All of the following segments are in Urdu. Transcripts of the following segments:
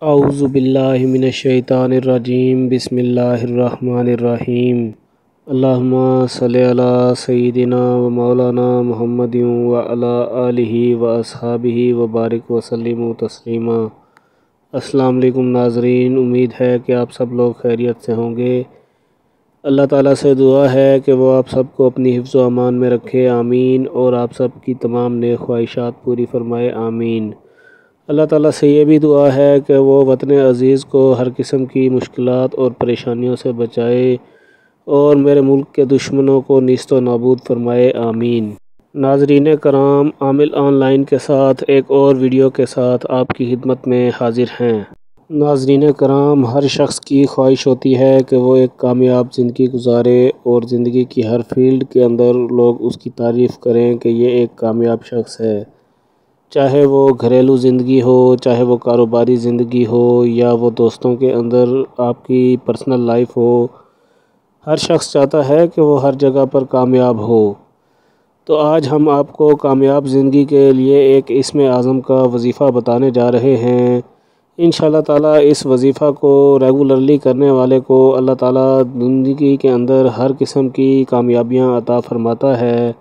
اعوذ باللہ من الشیطان الرجیم بسم اللہ الرحمن الرحیم اللہم صلی علی سیدنا و مولانا محمد و علی آلہ و اصحابہ و بارک وسلم تسلیما۔ السلام علیکم ناظرین، امید ہے کہ آپ سب لوگ خیریت سے ہوں گے۔ اللہ تعالیٰ سے دعا ہے کہ وہ آپ سب کو اپنی حفظ و امان میں رکھے، آمین، اور آپ سب کی تمام نیک خواہشات پوری فرمائے، آمین۔ اللہ تعالیٰ سے یہ بھی دعا ہے کہ وہ وطن عزیز کو ہر قسم کی مشکلات اور پریشانیوں سے بچائے اور میرے ملک کے دشمنوں کو نیست و نابود فرمائے، آمین۔ ناظرین کرام، عامل آن لائن کے ساتھ ایک اور ویڈیو کے ساتھ آپ کی خدمت میں حاضر ہیں۔ ناظرین کرام، ہر شخص کی خواہش ہوتی ہے کہ وہ ایک کامیاب زندگی گزارے اور زندگی کی ہر فیلڈ کے اندر لوگ اس کی تعریف کریں کہ یہ ایک کامیاب شخص ہے، چاہے وہ گھریلو زندگی ہو، چاہے وہ کاروباری زندگی ہو، یا وہ دوستوں کے اندر آپ کی پرسنل لائف ہو۔ ہر شخص چاہتا ہے کہ وہ ہر جگہ پر کامیاب ہو۔ تو آج ہم آپ کو کامیاب زندگی کے لیے ایک اسم اعظم کا وظیفہ بتانے جا رہے ہیں۔ انشاءاللہ تعالیٰ اس وظیفہ کو ریگولرلی کرنے والے کو اللہ تعالیٰ زندگی کے اندر ہر قسم کی کامیابیاں عطا فرماتا ہے۔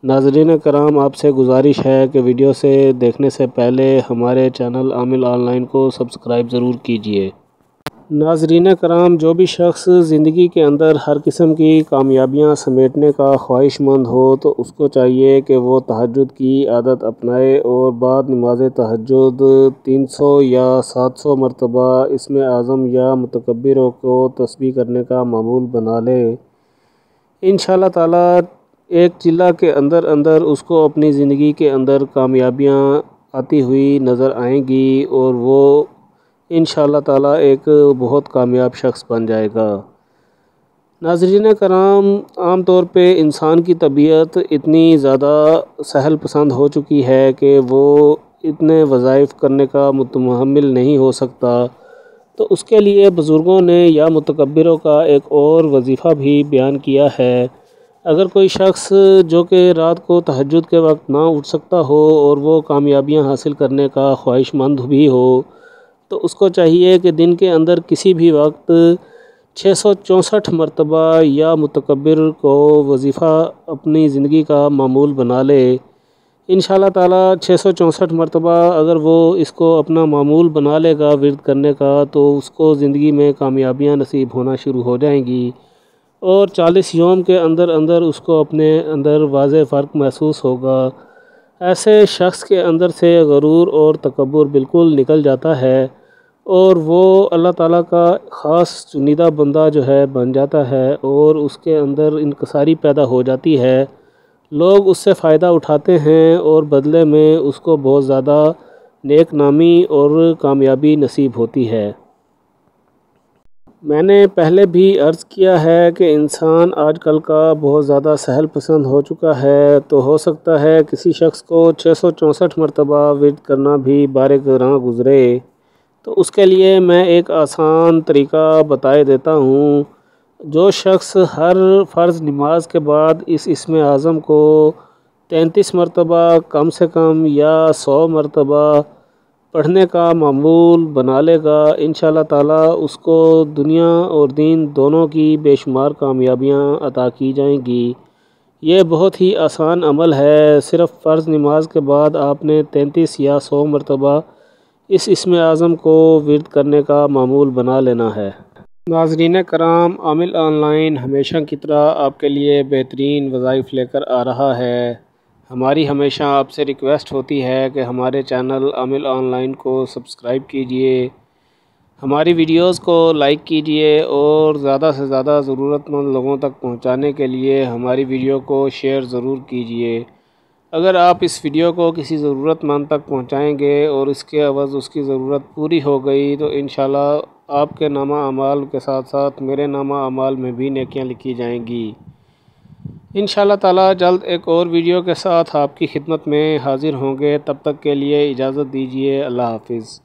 ناظرین کرام، آپ سے گزارش ہے کہ ویڈیو سے دیکھنے سے پہلے ہمارے چینل عامل آن لائن کو سبسکرائب ضرور کیجئے۔ ناظرین کرام، جو بھی شخص زندگی کے اندر ہر قسم کی کامیابیاں سمیٹنے کا خواہش مند ہو تو اس کو چاہیے کہ وہ تہجد کی عادت اپنائے اور بعد نماز تہجد 300 یا 700 مرتبہ اسم اعظم یا متکبروں کو تسبیح کرنے کا معمول بنا لے۔ انشاءاللہ تعالیٰ ایک چلہ کے اندر اندر اس کو اپنی زندگی کے اندر کامیابیاں آتی ہوئی نظر آئیں گی اور وہ انشاءاللہ تعالیٰ ایک بہت کامیاب شخص بن جائے گا۔ ناظرین کرام، عام طور پہ انسان کی طبیعت اتنی زیادہ سہل پسند ہو چکی ہے کہ وہ اتنے وظائف کرنے کا متحمل نہیں ہو سکتا، تو اس کے لیے بزرگوں نے یا متکبروں کا ایک اور وظیفہ بھی بیان کیا ہے۔ اگر کوئی شخص جو کہ رات کو تہجد کے وقت نہ اٹھ سکتا ہو اور وہ کامیابیاں حاصل کرنے کا خواہش مند بھی ہو تو اس کو چاہیے کہ دن کے اندر کسی بھی وقت 664 مرتبہ یا متکبر کو وظیفہ اپنی زندگی کا معمول بنا لے۔ انشاءاللہ تعالیٰ 664 مرتبہ اگر وہ اس کو اپنا معمول بنا لے گا ورد کرنے کا تو اس کو زندگی میں کامیابیاں نصیب ہونا شروع ہو جائیں گی، اور 40 یوم کے اندر اندر اس کو اپنے اندر واضح فرق محسوس ہوگا۔ ایسے شخص کے اندر سے غرور اور تکبر بالکل نکل جاتا ہے اور وہ اللہ تعالیٰ کا خاص چنیدہ بندہ جو ہے بن جاتا ہے، اور اس کے اندر انکساری پیدا ہو جاتی ہے۔ لوگ اس سے فائدہ اٹھاتے ہیں اور بدلے میں اس کو بہت زیادہ نیک نامی اور کامیابی نصیب ہوتی ہے۔ میں نے پہلے بھی عرض کیا ہے کہ انسان آج کل کا بہت زیادہ سہل پسند ہو چکا ہے، تو ہو سکتا ہے کسی شخص کو 664 مرتبہ ورد کرنا بھی بار گراں گزرے، تو اس کے لیے میں ایک آسان طریقہ بتائے دیتا ہوں۔ جو شخص ہر فرض نماز کے بعد اس اسم اعظم کو 33 مرتبہ کم سے کم یا 100 مرتبہ پڑھنے کا معمول بنا لے گا، انشاءاللہ تعالیٰ اس کو دنیا اور دین دونوں کی بے شمار کامیابیاں عطا کی جائیں گی۔ یہ بہت ہی آسان عمل ہے، صرف فرض نماز کے بعد آپ نے 33 یا 100 مرتبہ اس اسم اعظم کو ورد کرنے کا معمول بنا لینا ہے۔ ناظرین کرام، عامل آن لائن ہمیشہ کی طرح آپ کے لیے بہترین وظائف لے کر آ رہا ہے۔ ہماری ہمیشہ آپ سے ریکویسٹ ہوتی ہے کہ ہمارے چینل عامل آن لائن کو سبسکرائب کیجئے، ہماری ویڈیوز کو لائک کیجئے اور زیادہ سے زیادہ ضرورت مند لوگوں تک پہنچانے کے لیے ہماری ویڈیو کو شیئر ضرور کیجئے۔ اگر آپ اس ویڈیو کو کسی ضرورت مند تک پہنچائیں گے اور اس کے عوض اس کی ضرورت پوری ہو گئی تو انشاءاللہ آپ کے نامہ اعمال کے ساتھ ساتھ میرے نامہ اعمال میں بھی نیکیاں لکھی جائیں گی۔ انشاءاللہ تعالیٰ جلد ایک اور ویڈیو کے ساتھ آپ کی خدمت میں حاضر ہوں گے، تب تک کے لیے اجازت دیجیے۔ اللہ حافظ۔